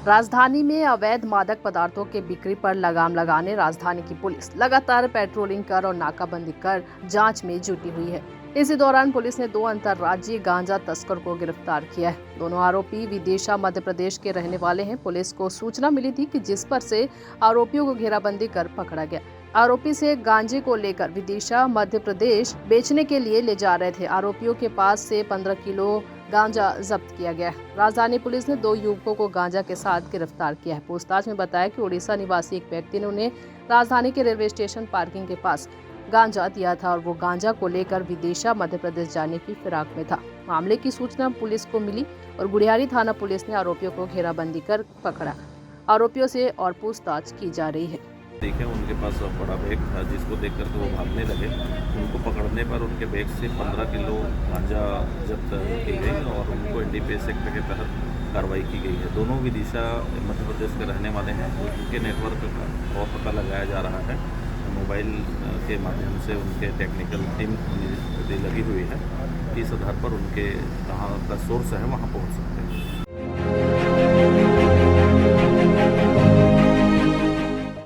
राजधानी में अवैध मादक पदार्थों के बिक्री पर लगाम लगाने राजधानी की पुलिस लगातार पेट्रोलिंग कर और नाकाबंदी कर जांच में जुटी हुई है। इसी दौरान पुलिस ने 2 अंतर्राज्यीय गांजा तस्कर को गिरफ्तार किया है। दोनों आरोपी विदिशा मध्य प्रदेश के रहने वाले हैं। पुलिस को सूचना मिली थी कि जिस पर से आरोपियों को घेराबंदी कर पकड़ा गया। आरोपी से गांजे को लेकर विदिशा मध्य प्रदेश बेचने के लिए ले जा रहे थे। आरोपियों के पास से 15 किलो गांजा जब्त किया गया है। राजधानी पुलिस ने 2 युवकों को गांजा के साथ गिरफ्तार किया है। पूछताछ में बताया कि उड़ीसा निवासी एक व्यक्ति ने उन्हें राजधानी के रेलवे स्टेशन पार्किंग के पास गांजा दिया था और वो गांजा को लेकर विदिशा मध्य प्रदेश जाने की फिराक में था। मामले की सूचना पुलिस को मिली और गुड़ियारी थाना पुलिस ने आरोपियों को घेराबंदी कर पकड़ा। आरोपियों से और पूछताछ की जा रही है। देखे उनके पास बड़ा बैग था जिसको देख करके वो भागने लगे। उनको पकड़ने पर उनके बैग से 15 किलो गांजा जब्त की गई और उनको एनडीपीएस एक्ट के तहत कार्रवाई की गई है। दोनों विदिशा मध्य प्रदेश के रहने वाले हैं। उनके नेटवर्क का और पता लगाया जा रहा है। मोबाइल के माध्यम से उनके टेक्निकल टीम लगी हुई है। इस आधार पर उनके कहाँ का सोर्स है वहाँ पहुँच सकते हैं।